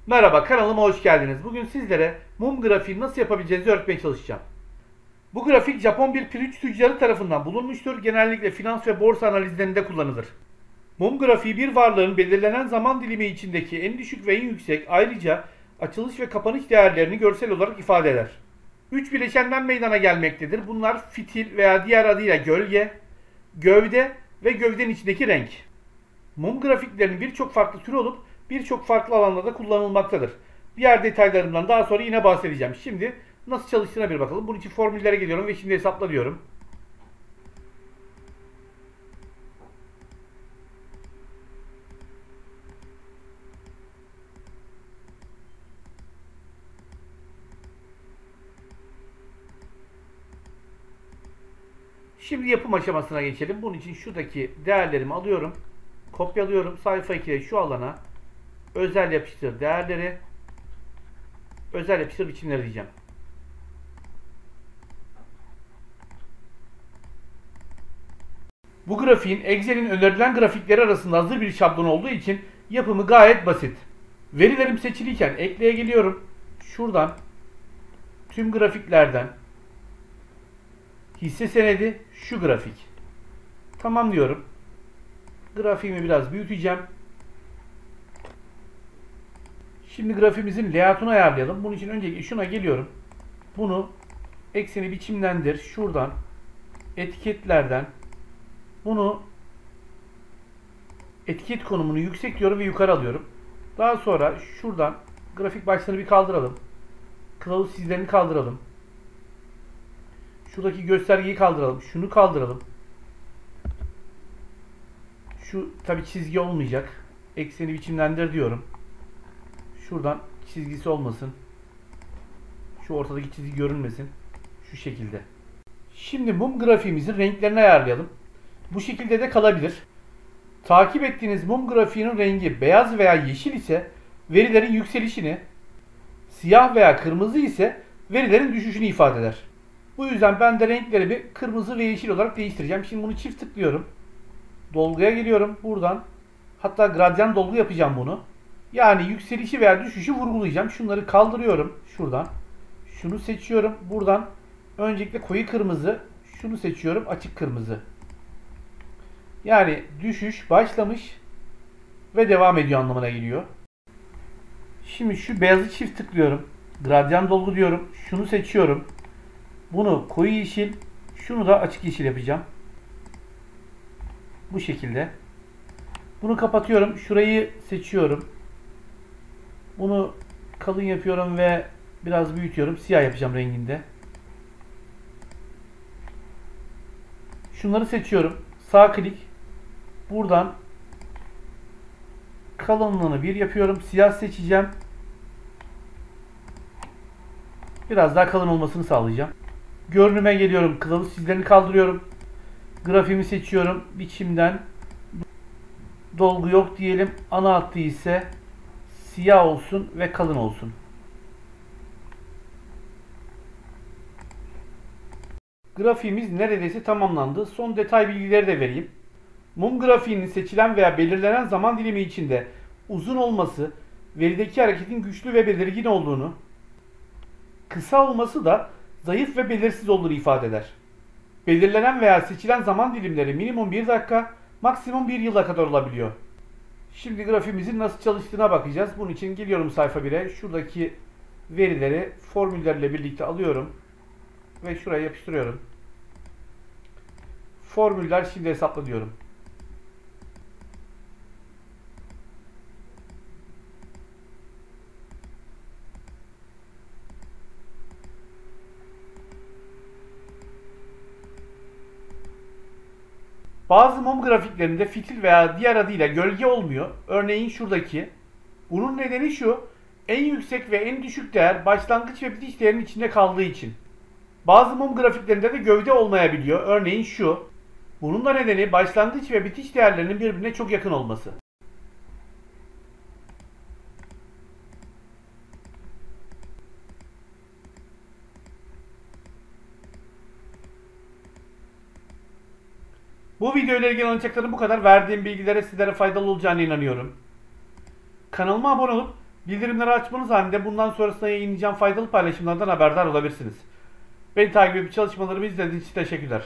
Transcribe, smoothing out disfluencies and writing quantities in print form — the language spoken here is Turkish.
Merhaba, kanalıma hoş geldiniz. Bugün sizlere mum grafiği nasıl yapabileceğinizi öğretmeye çalışacağım. Bu grafik Japon bir pirinç tüccarı tarafından bulunmuştur. Genellikle finans ve borsa analizlerinde kullanılır. Mum grafiği bir varlığın belirlenen zaman dilimi içindeki en düşük ve en yüksek, ayrıca açılış ve kapanış değerlerini görsel olarak ifade eder. 3 bileşenden meydana gelmektedir. Bunlar fitil veya diğer adıyla gölge, gövde ve gövdenin içindeki renk. Mum grafiklerinin birçok farklı türü olup birçok farklı alanlarda kullanılmaktadır. Diğer detaylarından daha sonra yine bahsedeceğim. Şimdi nasıl çalıştığına bir bakalım. Bunun için formüllere geliyorum ve şimdi hesapla diyorum. Şimdi yapım aşamasına geçelim. Bunun için şuradaki değerlerimi alıyorum. Kopyalıyorum. Sayfa 2'de şu alana özel yapıştır değerleri, özel yapıştır biçimleri diyeceğim. Bu grafiğin Excel'in önerilen grafikleri arasında hazır bir şablon olduğu için yapımı gayet basit. Verilerim seçiliyken ekleye geliyorum. Şuradan tüm grafiklerden hisse senedi şu grafik. Tamam diyorum. Grafiğimi biraz büyüteceğim. Şimdi grafiğimizin layout'unu ayarlayalım. Bunun için önce şuna geliyorum. Bunu ekseni biçimlendir. Şuradan etiketlerden bunu etiket konumunu yüksek diyorum ve yukarı alıyorum. Daha sonra şuradan grafik başlığını bir kaldıralım. Kılavuz çizgilerini kaldıralım. Şuradaki göstergeyi kaldıralım. Şunu kaldıralım. Şu tabi çizgi olmayacak. Ekseni biçimlendir diyorum. Şuradan çizgisi olmasın. Şu ortadaki çizgi görünmesin. Şu şekilde. Şimdi mum grafiğimizin renklerini ayarlayalım. Bu şekilde de kalabilir. Takip ettiğiniz mum grafiğinin rengi beyaz veya yeşil ise verilerin yükselişini, siyah veya kırmızı ise verilerin düşüşünü ifade eder. Bu yüzden ben de renklerimi kırmızı ve yeşil olarak değiştireceğim. Şimdi bunu çift tıklıyorum. Dolguya geliyorum. Buradan hatta gradyan dolgu yapacağım bunu. Yani yükselişi veya düşüşü vurgulayacağım. Şunları kaldırıyorum. Şuradan. Şunu seçiyorum. Buradan öncelikle koyu kırmızı. Şunu seçiyorum. Açık kırmızı. Yani düşüş başlamış ve devam ediyor anlamına geliyor. Şimdi şu beyazı çift tıklıyorum. Gradyan dolgu diyorum. Şunu seçiyorum. Bunu koyu yeşil. Şunu da açık yeşil yapacağım. Bu şekilde. Bunu kapatıyorum. Şurayı seçiyorum. Bunu kalın yapıyorum ve biraz büyütüyorum. Siyah yapacağım renginde. Şunları seçiyorum. Sağ klik. Buradan kalınlığını 1 yapıyorum. Siyah seçeceğim. Biraz daha kalın olmasını sağlayacağım. Görünüme geliyorum. Kılavuz çizgilerini kaldırıyorum. Grafiğimi seçiyorum. Biçimden dolgu yok diyelim. Ana hattı ise siyah olsun ve kalın olsun. Grafiğimiz neredeyse tamamlandı. Son detay bilgileri de vereyim. Mum grafiğinin seçilen veya belirlenen zaman dilimi içinde uzun olması, verideki hareketin güçlü ve belirgin olduğunu, kısa olması da zayıf ve belirsiz olduğunu ifade eder. Belirlenen veya seçilen zaman dilimleri minimum 1 dakika, maksimum 1 yıla kadar olabiliyor. Şimdi grafiğimizin nasıl çalıştığına bakacağız. Bunun için geliyorum sayfa 1'e. Şuradaki verileri formüllerle birlikte alıyorum ve şuraya yapıştırıyorum. Formüller şimdi hesapla diyorum. Bazı mum grafiklerinde fitil veya diğer adıyla gölge olmuyor. Örneğin şuradaki. Bunun nedeni şu: en yüksek ve en düşük değer başlangıç ve bitiş değerinin içinde kaldığı için. Bazı mum grafiklerinde de gövde olmayabiliyor. Örneğin şu. Bunun da nedeni başlangıç ve bitiş değerlerinin birbirine çok yakın olması. Bu video ile ilgili anlatacaklarım bu kadar. Verdiğim bilgilere sizlere faydalı olacağına inanıyorum. Kanalıma abone olup Bildirimleri açmanız halinde bundan sonrasında yayınlayacağım faydalı paylaşımlardan haberdar olabilirsiniz. Beni takip edip çalışmalarımı izlediğiniz için teşekkürler.